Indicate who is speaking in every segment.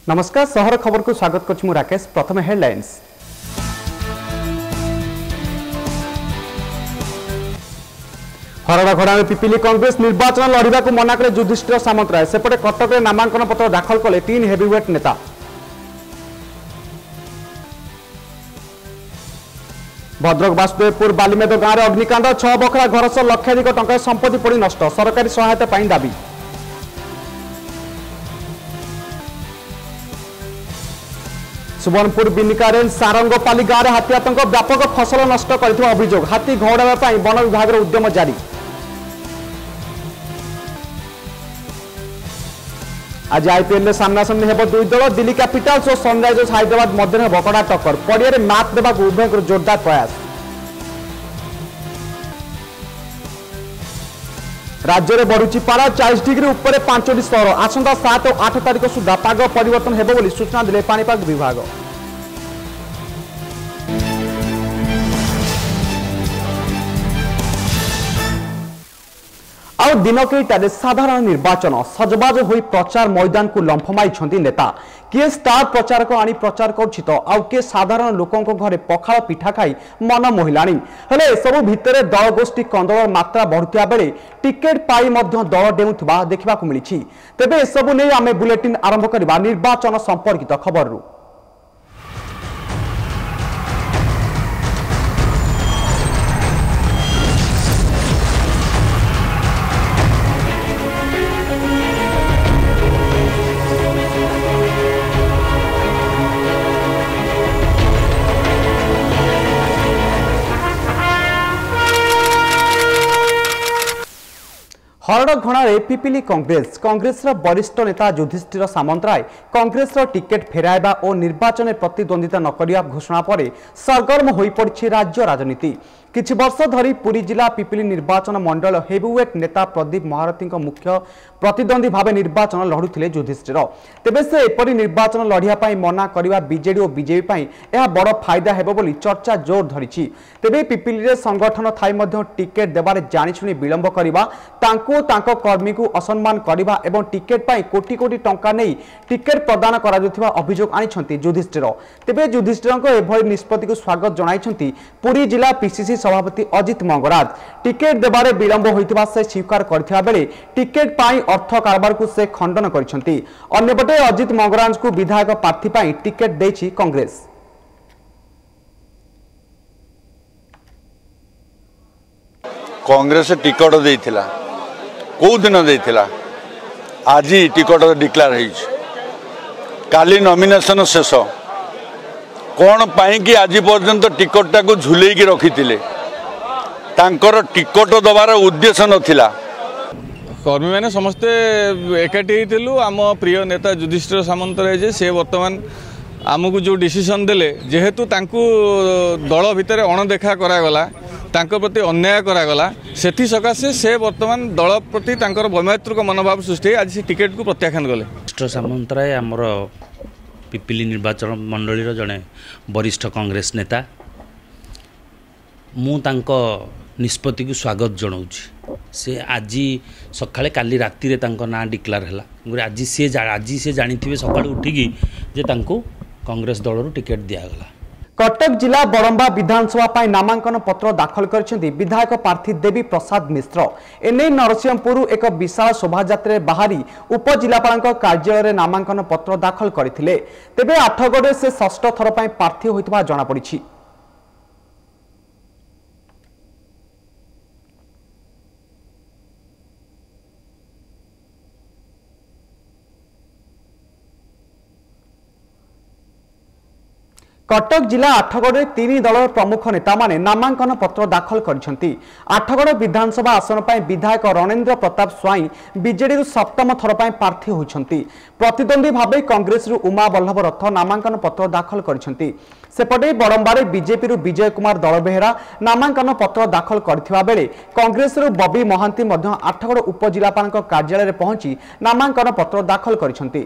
Speaker 1: नमस्कार सहर खबर को स्वागत करछि राकेश। प्रथम हेडलाइंस। हरड़घड़ा में पिपिली कांग्रेस निर्वाचन लड़िबा को मना कले युधिष्ठिर सामंतराय। सेपटे कटक में नामांकन पत्र दाखल कले 3 हेवीवेट नेता। भद्रक बासुदेवपुर बालीमेद गाँव में अग्निकांड 6 बखरा घर सह लक्षाधिक टंका संपत्ति पड़ी नष्ट। सरकारी सहायता पाई दाबी। सुवर्णपुर बिनिका रेंज सारंगपाली गाँव में हाथी आतंक व्यापक फसल नष्ट कर अभियोग। हाथी घौड़ाई वन विभाग उद्यम जारी। आज आईपीएल में सामनासामनी हेब दुई दल। दिल्ली कैपिटल्स और सनराइजर्स हैदराबाद मध्य हेब कड़ा टक्कर। पड़िया मैच देवा उभय जोरदार प्रयास। राज्य में बढ़ुची पारा 40 डिग्री उपर 5टी सहर। आसंता 7 और 8 तारिख सुधा पाग परिवर्तन हेब बोली सूचना देले पाणीपाग विभाग। आउ दिन केटारे साधारण निर्वाचन सजबाज होई प्रचार मैदान को लंफमाई नेता। किए स्टार प्रचारक आनी प्रचार करुछि तो आउ किए साधारण लोकों घरे पखाल पिठा खाई मन मोहिलाणी। हेले सबु भितरे दल गोष्ठी कंदल मात्रा बढ़ुतिया बेले टिकेट पाई मध्य दल डेउथिबा देखिबाकु मिलिछि। तेबे सबु नै आमे बुलेटिन आरंभ करबा निर्वाचन संपर्कित खबररू। हरड़घड़ा पिपिली कांग्रेस वरिष्ठ नेता युधिष्ठिर सामंतराय कांग्रेस टिकेट फेराइबा और निर्वाचन में प्रतिद्वंदिता न करिया घोषणा पर सरगर्म हो पड़ी राज्य राजनीति। किछि वर्ष धरी पुरी जिला पिपिली निर्वाचन मंडल हेवीवेट नेता प्रदीप महारथी मुख्य प्रतिद्वंदी भाव निर्वाचन लड़ुले युधिष्ठिर। तेबे से एपरी निर्वाचन लड़िया मना करने बीजेडी और बीजेपी यह बड़ फायदा हेबो बोली चर्चा जोर धरी। तेबे पिपिली रे संगठन थाई मध्य टिकेट देबारे जानिशुनी विलंब करबा तांको तांको कर्मी को असम्मान करबा एवं टिकेट पाई कोटी कोटी टंका नहीं टिकेट प्रदान करा जाउथिबा अभियोग आनिछंती युधिष्ठिर। तेबे युधिष्ठिरको एभली निष्पत्ति को स्वागत जणाइछंती पुरी जिला पीसीसी सभापति अजित मंगराज। टिकेट देबारे विलंब होइतिबा से स्वीकार करथिबा बेले टिकेट पाई अर्थ कारबार को से खंडन करिसंती। अन्यपटे अजित मंगराज को विधायक प्रार्थी पाई टिकेट देछि कांग्रेस।
Speaker 2: कांग्रेस टिकट देइथिला कौ दिन देइथिला आज टिकट डिक्लेयर होइछ। काली नॉमिनेशन शेष कौन पाई कि आज पर्यंत टिकटा को झुलेकी रखी तांकर टिकट दबार उद्देश्य नथिला।
Speaker 3: कर्मी मैंने समस्ते एकाठी होइथिलु। आम प्रिय नेता युधिष्ठिर सामंतराय जे से वर्तमान आमको जो डिसीजन देले जेहेतु तांकु दल भितर अणदेखा करागला तांको प्रति अन्याय करागला सेथि सकाशे से वर्तमान दल प्रति तांकर वैमैत्रिक मनोभाव सृष्टि आज से टिकेट को प्रत्याख्यान कले।
Speaker 4: युधिष्ठिर सामंतराय आमर पिपिली निर्वाचन मंडली जड़े वरिष्ठ कांग्रेस नेता। मु तांको निष्पत्ति को स्वागत जनाऊँ। से आज सकाळे काली राति रे तांको ना डिक्लेयर है। आज से जानी सकाळ उठिकी जे तांको कांग्रेस दल टिकेट दिगला।
Speaker 1: कटक जिला बड़ंबा विधानसभा पाई नामांकन पत्र दाखल करछन्ती विधायक प्रार्थी देवी प्रसाद मिश्र। एने नरसिंहपुर एक विशाल शोभायात्रा बाहरी उपजिलापाल कार्यालय नामांकन पत्र दाखल करथिले। तेबे आठगड़े से षष्ठ थर पाई प्रार्थी होइतबा जଣା पड़िछि। कटक जिला आठगड़ 3 दल प्रमुख नेता माने नामांकन पत्र दाखल करछन्ती। आठगड़ विधानसभा आसन पर विधायक रणेन्द्र प्रताप स्वाई बीजेडी सप्तम थर पर प्रार्थी होइछन्ती। प्रतिद्वंदी भावे कांग्रेस उमा बल्लभ रथ नामांकन पत्र दाखल करछन्ती। सेपटे बड़ंबारे बीजेपी विजय कुमार दलबेहरा नामांकन पत्र दाखल करथिबा बेले कांग्रेस बबी महांती मध्य आठगड़ उपजिलापाल कार्यालय पहुंची नामांकन पत्र दाखल करछन्ती।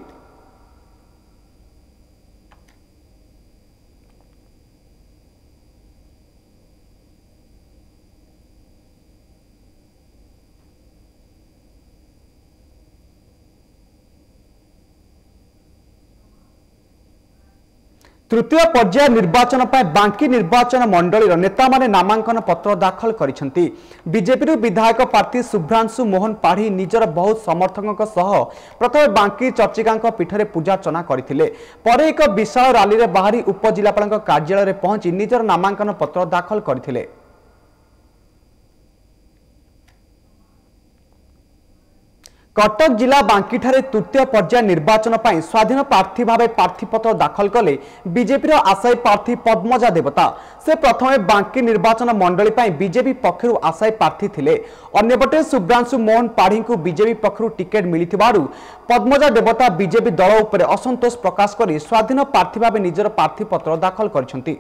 Speaker 1: तृतीय पर्याय निर्वाचन पर बांकी निर्वाचन मंडल नेता माने नामांकन पत्र दाखल करिसेंती। बीजेपी विधायक प्रार्थी शुभ्रांशु मोहन पाढ़ी निजर बहुत समर्थकों सह प्रथम बांकी चर्चिका पीठरे पूजार्चना करथिले। परे एक विशाल रैली रे बाहरी उपजिलापाल कार्यालय रे पहुंची निजर नामांकन पत्र दाखल करथिले। कटक जिला बांकीठारे तृतीय पर्याय निर्वाचन पर स्वाधीन प्रार्थी भाव प्रार्थीपत्र दाखल कले बीजेपी आशायी प्रार्थी पद्मजा देवता। से प्रथम बांकी निर्वाचन मंडली बीजेपी पक्षरु आशायी प्रार्थी थिले। अन्यपटे शुभ्रांशु मोहन पाढ़ी को बीजेपी पक्षरु टिकेट मिलिथिबारु पद्मजा देवता बीजेपी दल उपरे असंतोष प्रकाश करी स्वाधीन प्रार्थी भाव निजर प्रार्थीपत्र दाखल करिसेंती।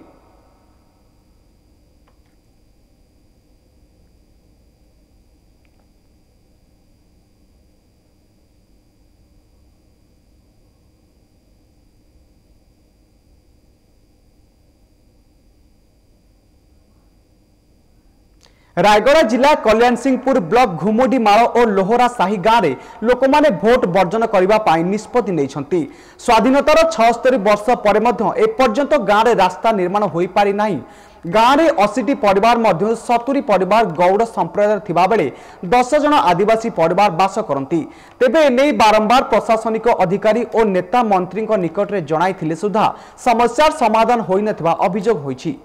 Speaker 1: रायगड़ा जिला कल्याण सिंहपुर ब्लॉक घुमुडी माल और लोहरा साही गाँव में लोक माने भोट वर्जन करने निष्पत्ति नहीं। स्वाधीनतार 76 वर्ष पर एपर्यंत गाँव में रास्ता निर्माण हो पारि नाही। गाँव में 80टी परिवार मध्य 70 परिवार गौड़ संप्रदाय थिबा बेले 10 जन आदिवासी परिवार बास करती। तेबे एने बारंबार प्रशासनिक अधिकारी और नेता मंत्री निकट में जणाइथिले सुधा समस्या समाधान होई नथिबा अभियोग होईछि।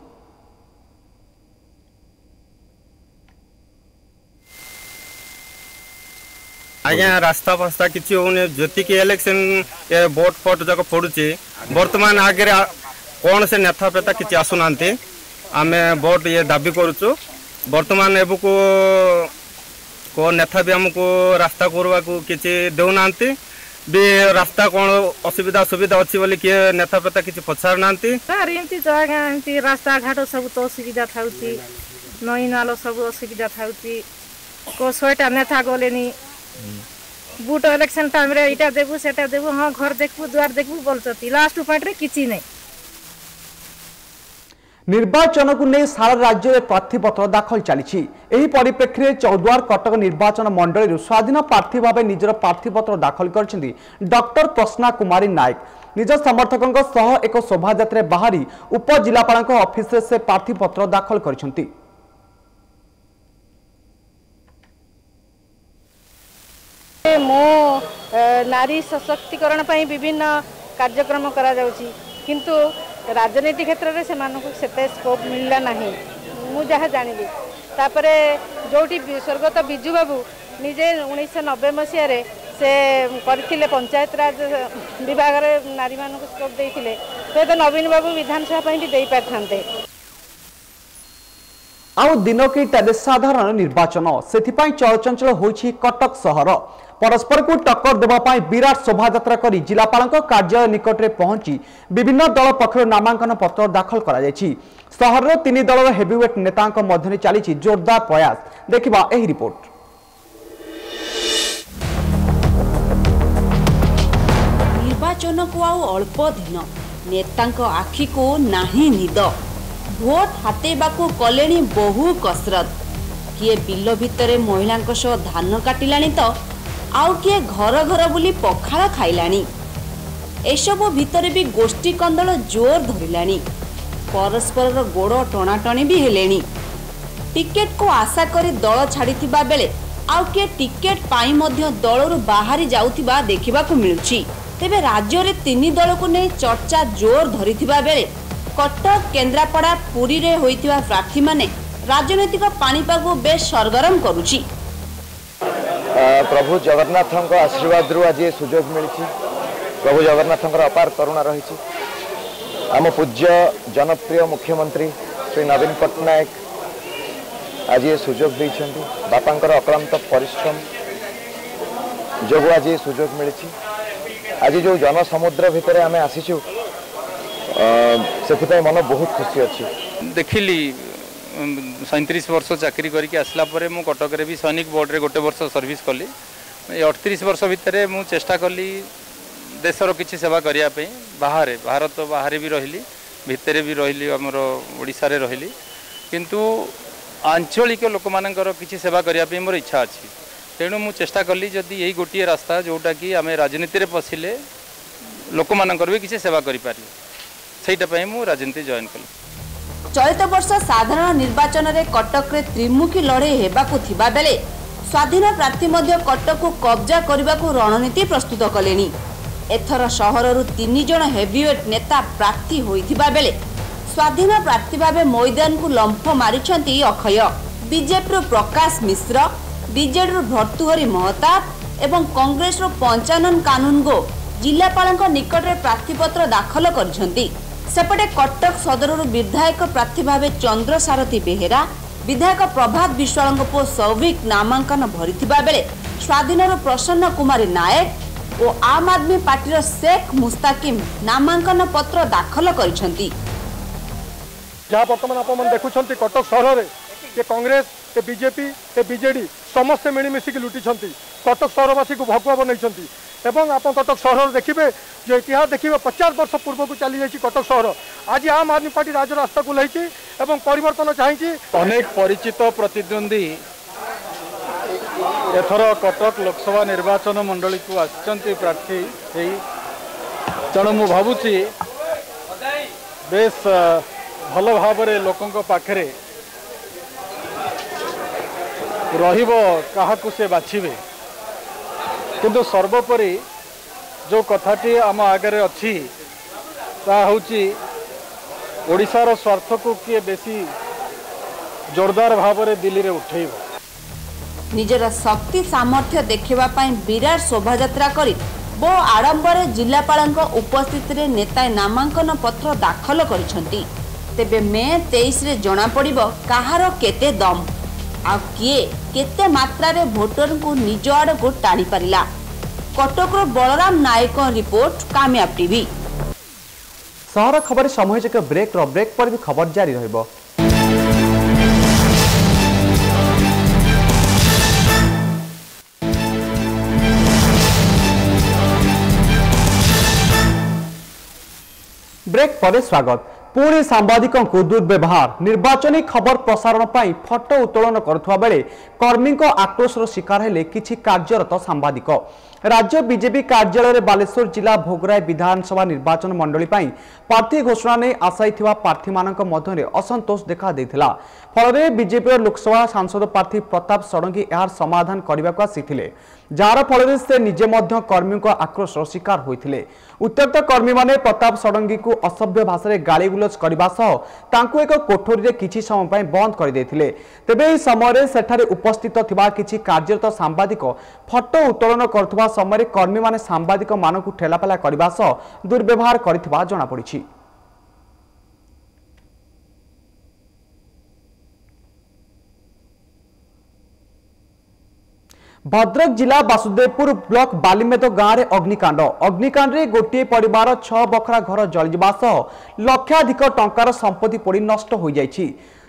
Speaker 5: आज्ञा रास्ता फास्ता किसी होने जी इलेक्शन भोट फट जाक पड़ुचे बर्तमान आगे कौन से नेता पेता किसी आसुना आम भोट ये दाबी करुचु। बर्तमान एबको को नेता भी आमको रास्ता करवा को किसी देना भी रास्ता कौन असुविधा सुविधा अच्छी बोली किए नेता पेता किसी पचार ना
Speaker 6: रास्ता घाट सब तो असुविधा था नई नाल सब असुविधा था को 100टा नेता गले बुट इलेक्शन टाइम रे इटा देबू सेटा देबू हाँ घर देखबू द्वार देखबू बोलछती लास्ट पॉइंट रे किछि नै।
Speaker 1: निर्वाचन को नहीं सारा राज्य में प्रार्थीपत्र दाखल चली। परिप्रेक्षी में चौद्वार कटक निर्वाचन मंडल स्वाधीन प्रार्थी भाव निजर प्रार्थीपत्र दाखल कर डॉक्टर प्रसन्ना कुमारी नायक निज समर्थकों सह एक शोभायात्रा बाहरी उपजिलापाल ऑफिस से प्रार्थीपत्र दाखल कर।
Speaker 6: मो नारी सशक्तिकरण पर विभिन्न कार्यक्रम करा जाउची किंतु राजनीति क्षेत्र में से स्कोप मिलला नहीं मु जहाँ जानी। तापरे जोटी स्वर्गत बिजू बाबू निजे 1990 मसीह से करथिले पंचायत राज विभाग नारी मानक स्कोप देइथिले तो नवीन बाबू विधानसभा भी दे पारथांते।
Speaker 1: आउ दिन केटारे साधारण निर्वाचन से चलचंचल होइछि कटक सहर। परस्पर को टक्कर देवाई विराट शोभायात्रा करी जिलापाल कार्यालय निकट में पहुंची विभिन्न दल पक्षर नामांकन पत्र दाखल कर सहर 3 दलर हेवीवेट नेता मध्य चली जोरदार प्रयास। देखिबा एही रिपोर्ट।
Speaker 7: निर्वाचन को आउ अल्प दिन नेतांक आखि को नाही निद भोट हातेबाकू कलेनी बहु कसरत किए बिल भितरे महिलांक सह धान काटिलानी तो आउ किए घर घर बुली पखाळ खाइलानी। एसबु भितरे भी गोष्ठी कंदल जोर धरिलानी परस्पर गोड़ टणाटणी भी हेलेनी। टिकेट को आशा करी दल छाड़िथिबा बेले आउ किए टिकेट पाई मध्य दलरु बाहरी जाउथिबा देखिबाकू मिलुछि। तेबे राज्य रे 3 दल को नै चर्चा जोर धरिथिबा बेले कटक केन्द्रापड़ा पुरी रे होइथिबा प्रार्थी माने राजनैतिक पानीपाग बेस सरगरम करुछि।
Speaker 8: प्रभु जगन्नाथ आशीर्वाद रु आज सुजोग मिली। प्रभु जगन्नाथ अपार करुणा रही। आम पूज्य जनप्रिय मुख्यमंत्री श्री नवीन पट्टनायक आज ये सुजोग देइछन्ति। बापांकर अक्लांत परिश्रम जो आज ये सुजोग मिली। आज जो जनसमुद्र भितर आम आसीचु से मन बहुत खुशी अच्छी।
Speaker 9: देखिली 37 वर्ष चाकरी करके आसला परे मु कटक रे भी सैनिक बोर्ड रे गोटे वर्ष सर्विस कली। 38 वर्ष भितर मु चेष्टा कली देशर किसी सेवा करिया पे बाहर भारत बाहर भी रहिली भितर भी रहिली हमर ओडिसा रे रहिली किंतु आंचलिक लोक मानकर किसी सेवा करिया पे मोर इच्छा अछि। तेणु मु चेष्टा कली जदि यही गोटे रास्ता जोटा कि आम राजनीति रे पसिले लोक मानकर भी किसी सेवा करि पारि ସେଇଟା ପାଇଁ ମୁଁ ରାଜନୀତି ଜଏନ୍ କଲି।
Speaker 7: चलित वर्ष साधारण निर्वाचन में कटक रे त्रिमुखी लड़े हेबाकु थिबा बेले स्वाधीन प्रार्थी मध्य कटक को कब्जा करने को रणनीति प्रस्तुत कलेनी। एथर सहररु 3 जण हेवीवेट नेता प्रार्थी होइथिबा बेले स्वाधीन प्रार्थी भावे मैदान को लंफ मारिछंती अक्षय। बीजेपी प्रकाश मिश्र, बीजेडी भर्तुहरी महताब एवं कांग्रेस पंचानन कानूनगो जिलापाल निकट में प्रार्थीपत्र दाखल करछंती। सेपटे कटक सदर विधायक प्रार्थी भावे चंद्र सारथी बेहेरा, विधायक प्रभात विश्वाल पु सौभिक नामांकन भरिथिबा बेले स्वाधीन प्रसन्न कुमारी नायक और आम आदमी पार्टी शेख मुस्ताकिम नामांकन पत्र दाखल करिसेंती।
Speaker 10: जहाँ बर्तमान आप देखुं कटक सहर में कांग्रेस बीजेपी बीजेडी समस्ते मिलमिशिक लुटी कटक सहरवासी को भगुआ बनई एवं आप कटक सहर देखिए जो इतिहास देखिए 50 वर्ष पूर्व को चली जाइए कटक सहर आज आम आदमी पार्टी राजरास्ता को लही एवं परिवर्तन चाहिए।
Speaker 11: अनेक परिचित प्रतिद्वंदी एथर कटक लोकसभा निर्वाचन मंडली को आसिचंती प्रार्थी तेणु मु भावुची बेस भल भाव लोकों पाखे रहिबो काहाकु से बाछिबे किंतु सर्वोपरि जो कथाटी आम आगे अच्छी ताहूची ओडिशार स्वार्थ को किए बेसी जोरदार भाव में दिल्ली रे उठेइबो।
Speaker 7: निजर शक्ति सामर्थ्य देखिबा पई विराट शोभायात्रा करी बो आडंबर जिलापाल उपस्थित रे नेता नामांकन पत्र दाखल करिसंती। तेबे मे 23 रे जणा पड़िबो काहार केते दम आ किए केते मात्रा रे भोटर को निज आड़ को टाणी पारिला। कटक बलराम नायक रिपोर्ट कामयाब टीवी।
Speaker 1: सहर खबर समय एक ब्रेक पर भी खबर जारी रहिबो। ब्रेक पर स्वागत। पुणी सांबादिकों को दुर्व्यवहार निर्वाचनी खबर प्रसारण पर फटो उत्तोलन करुवा बेले कर्मी आक्रोशर शिकार हेले किछि कार्यरत सांबादिक। राज्य बीजेपी कार्यालय बालेश्वर जिला भोगराय विधानसभा निर्वाचन मंडली प्रार्थी घोषणा नहीं आशायी प्रार्थी मानक मध्य असंतोष देखा देथिला। फल बीजेपी लोकसभा सांसद प्रार्थी प्रताप षडंगी यार समाधान करने को आसीथिले, जार फल से निजे मध्य कर्मी आक्रोशर शिकार होइथिले। उत्त्यक्त कर्मी माने प्रताप षडंगी को असभ्य भाषा में गालीगुलज करने सह एक कोठरी किछि समय पर बंद कर देथिले। तेबे एही समय सेठारे उपस्थित थिबा किछि कार्यरत सांबादिक फटो उत्तोलन करथुबा समय कर्मी माने सांबादिक मानकु ठेलापेला करने सह दुर्व्यवहार करथिबा जणा पड़िछि। भद्रक जिला वासुदेवपुर ब्लॉक बालीमेद गाँव में अग्निकांड रे गोटे परिवार 6 बखरा घर जलिजिबा सह लक्षाधिक टंकार संपत्ति पोड़ी नष्ट हो जाइछि।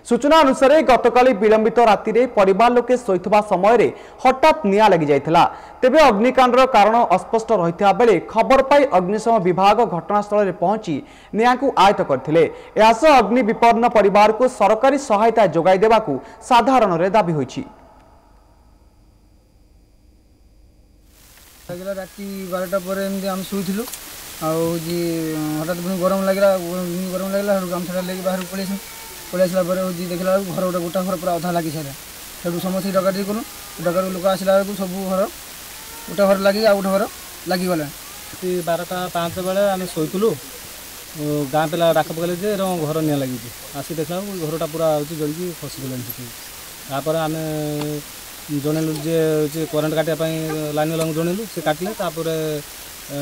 Speaker 1: सूचना अनुसार गतकाली विलंबित राति रे परिवार लोके सोइथबा समय रे हठात निया लगी जाइथिला। तेबे अग्निकांडर कारण अस्पष्ट रहिथिबा बेले खबर पाई अग्निशम विभाग घटनास्थल रे पहुंची निया को आयत्त करथिले। एहास अग्नि विपन्न परिवार को सरकारी सहायता जोगाई देबाकू साधारण रे दाबी होइछि।
Speaker 12: राति 12टा पर एमती आम शुलु हठात पुणी गरम लगे आम से लेकिन बाहर पलि आसला देखला घर गोटे गोटा घर पूरा अधा लगी सारा से समस्त डकाटी कलु डका लोक आसला बेलू सब घर गोटे घर लगे आ गोटे घर लगिगला।
Speaker 13: 12टा 5 बेले आम शोलु गाँ पिला डाक पकड़े जे घर निया लगी आसी देखला घरटा पूरा जलिकी खसीगलापर आम जनलु जे करेन्ट काटापी लाइन वाला जनलु से काटिले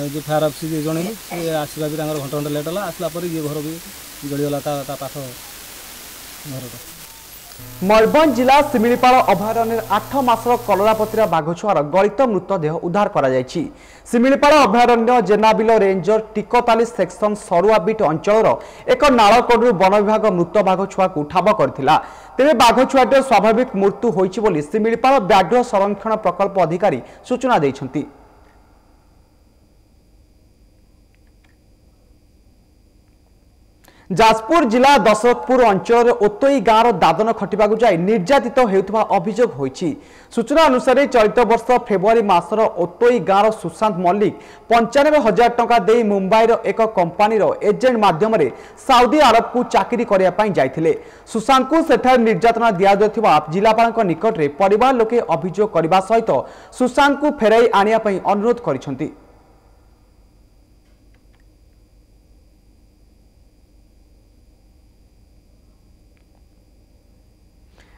Speaker 13: जो फायर अफिस जनलु सी आसवा भी घंटा घंटा लेट है आसला ये घर भी जलीगला पाख घर।
Speaker 1: मयूरभंज जिला सिमिलीपाल अभयारण्य 8 मासर कलरापत्रिया बाघ छुआर गलित मृतदेह उद्धार करा जायछि। सिमिलीपाल अभयारण्य जेनाबिल रेंजर टिकताली सेक्शन सरुआबिट अंचल एक नालकड़ू वन विभाग मृत बाघ छुआ को ठाब करथिला। तेरे बाघ छुआटे स्वाभाविक मृत्यु होइछि बोली सिमिलीपाल व्याघ्र संरक्षण प्रकल्प अधिकारी सूचना दैछन्ति। जाजपुर जिला दशरथपुर अंचल ओतई गाँव दादन खटिबा जाई निर्यातित होता अभियोग होईछि। सूचना अनुसार चलित वर्ष फेब्रुआरी मासर ओतई गाँव सुशांत मल्लिक 95,000 टंका दे मुंबईर एक कंपानीर एजेंट माध्यम साउदी अरब को चाकरी करने जाइथिले। सुशांत को सेठार निर्यातना दिया जिलापाल निकट में परिवार लोके अभियोग करने सहित सुशांत को फेराई आनिया अनुरोध करिसेंति।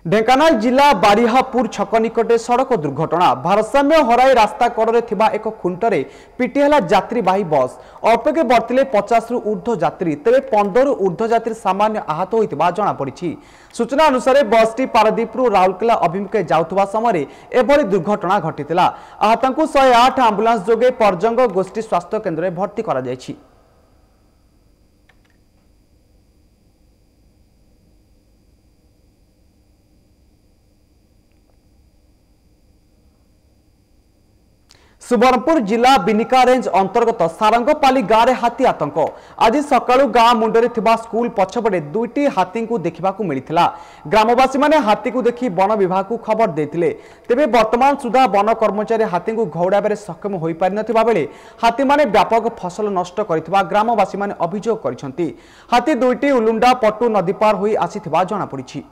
Speaker 1: ढेंकानाल जिला बारिहापुर छक निकटे सड़क दुर्घटना। भारसाम्य हराई रास्ता कड़े थिबा एक खुंटरे पिटिहेला यात्रीवाही बस। अल्पके बर्तिले 50 रु ऊर्ध्व यात्री, तेरे 15 रु ऊर्ध्व यात्री सामान्य आहत होइतिबा जणा पड़िछि। सूचना अनुसार बसटी पारादीपरु राउरकेला अभिमुखे जाउथबा समय एभली दुर्घटना घटितिला। आहतंकु 108 आम्बुलांस जोगे परजंग गोष्ठी स्वास्थ्य केन्द्र में भर्ती करा जायछि। सुबर्णपुर जिला बिनिका रेंज अंतर्गत सारंगपाली गाँव में हाथी आतंक। आज सकाळु गाँ मुंडरे थिबा स्कूल पछपटे दुईटी हाथी को देखा मिलता। ग्रामवासी माने हाथी को देखि वन विभाग को खबर देथिले। तेबे वर्तमान सुधा वन कर्मचारी हाथी को घौड़ाबे सक्षम हो पारि नथिबा बेले हाथी माने व्यापक फसल नष्ट करिथिबा ग्रामवासी माने अभियोग करिसंती। हाथी दुईटी उलुंडा पट्टू नदी पार होई आसीथिबा जणा पड़िछि।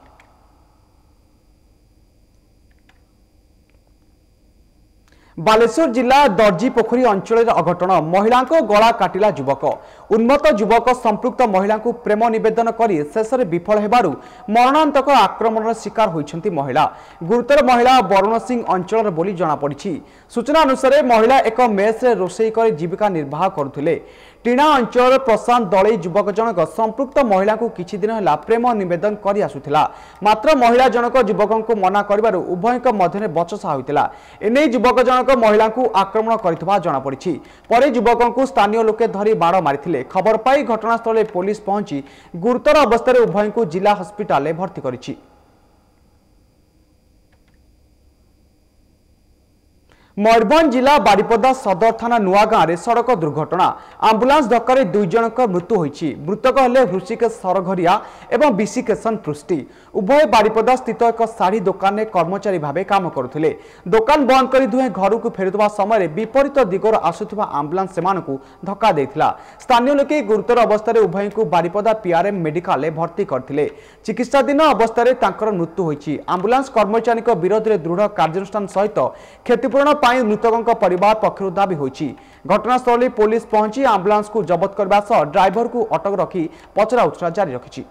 Speaker 1: बालेश्वर जिला दर्जी पोखरी अंचल अघटन। महिला गला काटिला युवक। उन्मत्त युवक संपृक्त महिला को प्रेम निवेदन करी शेष में विफल हेबारु मरणांतक आक्रमण शिकार होइछंती महिला। गुरुतर महिला वरुण सिंह अंचल बोली जना पड़िछि। सूचना अनुसार महिला एक मेस रे रोषेई कर जीविका निर्वाह करुथिले। टीणा अंचल प्रशांत दलई युवक जनक संपृक्त महिला को किछि दिन हला प्रेम निवेदन करि आसुथिला। मात्र महिला जनक युवक को मना करिबारु उभयक मध्य बचसा होइतिला। एने युवक जनक महिला को आक्रमण करितबा जଣା पड़िछि। परे युवक को स्थानीय लोके धरी बाड़ मारिथिले। खबर पाई घटनास्थल में पुलिस पहुंची गुरुतर अवस्था उभय को जिला हस्पिटाल में भर्ती करिछि। मयूरभंज जिला बारिपदा सदर थाना नुआ गाँव में सड़क दुर्घटना। आंबुलांस धक्का दुई जनक मृत्यु होइछि। मृतक हेले हृषिकेश सरघरिया एवं विशिकेशन पृष्टि। उभय बारिपदा स्थित एक शाढ़ी दुकान में कर्मचारी भाव काम करुथिले। दुकान बंद कर दुहे घर को फेरुवा समय विपरीत दिगर आसुथिबा आंबुलांस सेमानकु धक्का देथिला। स्थानीय लोके गुरुतर अवस्था उभय को बारिपदा पीआरएम मेडिकल में भर्ती करथिले। चिकित्साधीन अवस्था तांकर मृत्यु होइछि। आंबुलांस कर्मचारी विरोध में दृढ़ कार्यानुष्ठान सहित क्षतिपूरण मृतकों परिवार पक्षर दाबी होइछि। घटनास्थल पुलिस पहुंची आंबुलांस को जबत करबा सह ड्राइवर को अटक रखी पचरा उचरा जारी रखिछि।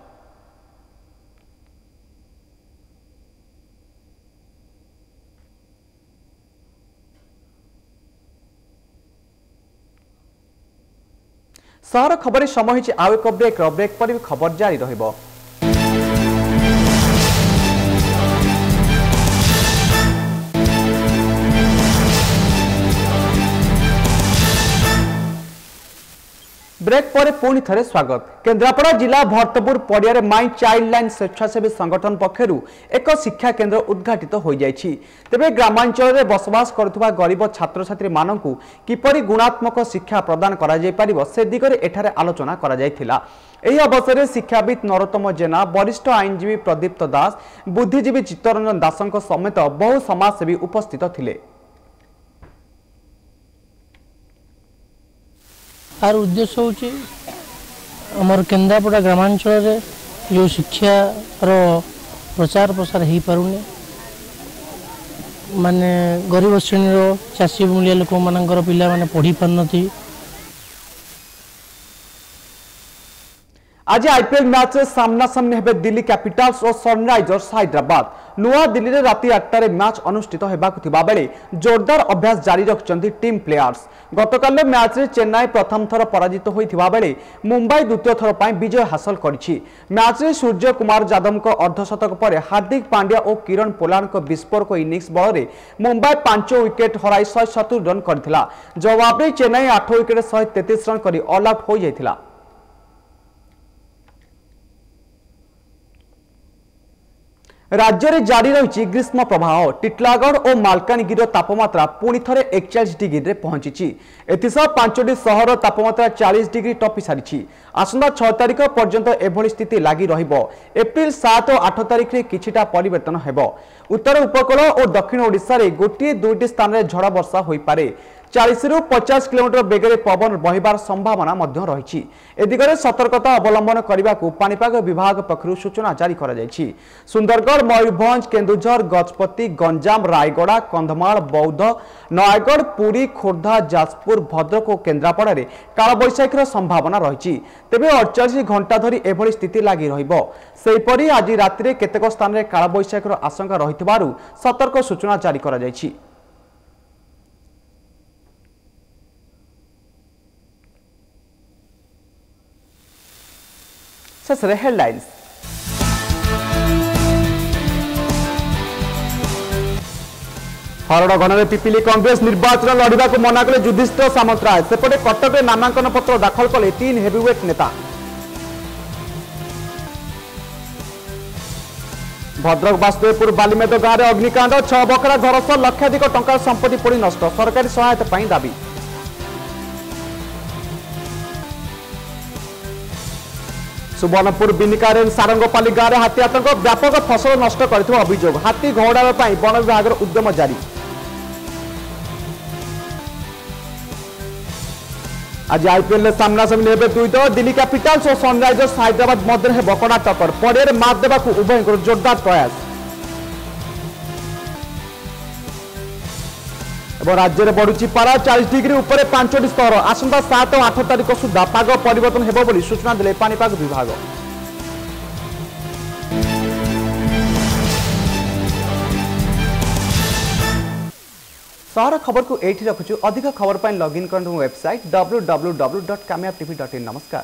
Speaker 1: सहर खबर समय आउ एक ब्रेक पर खबर जारी रहिबो। ब्रेक पर पुणी थे स्वागत। केन्द्रापड़ा जिला भरतपुर पड़िया माई चाइल्ड लाइन स्वेच्छासेवी संगठन पक्षर एक शिक्षा केन्द्र उद्घाटित हो जाइछि। तेबे ग्रामांचल में बसवास करुवा गरीब छात्र छात्री मानकु किपरि गुणात्मक शिक्षा प्रदान करा जाय परिबो से दिगरे एठारे आलोचना करा जायथिला। एही अवसर में शिक्षाविद नरोत्तम जेना, वरिष्ठ आईनजीवी प्रदीप्त दास, बुद्धिजीवी चित्तरंजन दासंक समेत बहु समाजसेवी उपस्थित थिले।
Speaker 14: आर उद्देश्य हूँ आमर केन्द्रापड़ा ग्रामांचल जो शिक्षार प्रचार प्रसार हो पारुनी माने गरीब श्रेणी चाषी मूलिया लोक मानकर पिला माने पढ़ी पारनथि।
Speaker 1: आज आईपीएल मैच रे सामना सामने हेबे दिल्ली कैपिटल्स और सनराइजर्स हैदराबाद। नुआ दिल्ली रे राति 8 मैच अनुष्ठित हेबाकु थिबा बेले जोरदार अभ्यास जारी रखिसंती टीम प्लेयर्स। गतकाल मैच रे चेन्नई प्रथम थर पराजित होइथिबा बेले मुंबई द्वितीय थर पई विजय हासिल करिछि। मैच रे सूर्य कुमार यादव को अर्धशतक पर हार्दिक पांड्या और किरण पोलार्ड को विस्फोरक इनिंग्स बल रे मुंबई 5 विकेट हराई 170 रन करथिला। जवाब रे चेन्नई 8 विकेट 133 रन करी ऑल आउट हो जाइथिला। राज्य में जारी रही ग्रीष्म प्रवाह टिटलागढ़ और मालकानगिरी तापमात्रा पुणी थे 41 डिग्री पहुंची। एसह 5टी सहर तापमात्रा 40 डिग्री टपी सारी। आसंता 6 तारिख पर्यंत एभली स्थिति लगी एप्रिल 7 और 8 तारिख में किछिटा परिवर्तन हेबो। उत्तर उपकूल और दक्षिण ओडिशा रे गोटे दुईटी स्थान में झड़ वर्षा हो पारे। 40 ରୁ 50 किलोमीटर बेगरे पवन बहिबार संभावना मध्य रही। ए दिगरे सतर्कता अवलंबन करने को पानीपाग विभाग पक्षरु सूचना जारी करा जायछि। सुंदरगढ़, मयूरभंज, केन्दुझर, गजपति, गंजाम, रायगड़ा, कंधमाल, बौद्ध, नयागढ़, पुरी, खोर्धा, जाजपुर, भद्रक और केन्द्रापड़ा रे कालबैशाखीर संभावना रही। तेबे 48 घंटा धरी एभली स्थिति लगी रहिबो। सेहिपरि आज राति केतेक स्थान में कालबैशाखीर आशंका रहितबारु सतर्क सूचना जारी करा जायछि। हेडलाइंस हरण गणना पिपिली कांग्रेस निर्वाचन लड़वा को मना कले युधिष्ठिर सामंतराय। सेपटे कटक में नामांकन पत्र दाखल कले 3 हेवीवेट नेता। भद्रक वासुदेवपुर बालीमेद गांव में अग्निकांड 6 बकरा घर सह लक्षाधिक टंकार संपत्ति पोड़ी नष्ट। सरकारी सहायता दाबी। सुवर्णपुर बिनिकार सारंगपाली गांव में हाथी आतंक व्यापक फसल नष्ट कर अभियोग। हाथी घौड़ा वन विभाग उद्यम जारी। आज आईपीएल सामना सामने हेबे दुई दल दिल्ली कैपिटल्स और सनराइजर्स हैदराबाद मध्य हेब कड़ा टक्कर। पड़िया मात देवा उभय जोरदार प्रयास। राज्य में बढ़ुची पारा 40 डिग्री उपर 5टी स्तर। आसंता 7 और 8 तारिख सुधा पाग परिवर्तन हेबो बोली सूचना देले पानीपाग विभाग। सहर खबर को एठी रखुछु। अधिक खबर पाइन लॉगिन करंतु वेबसाइट www.kamyabtv.in। नमस्कार।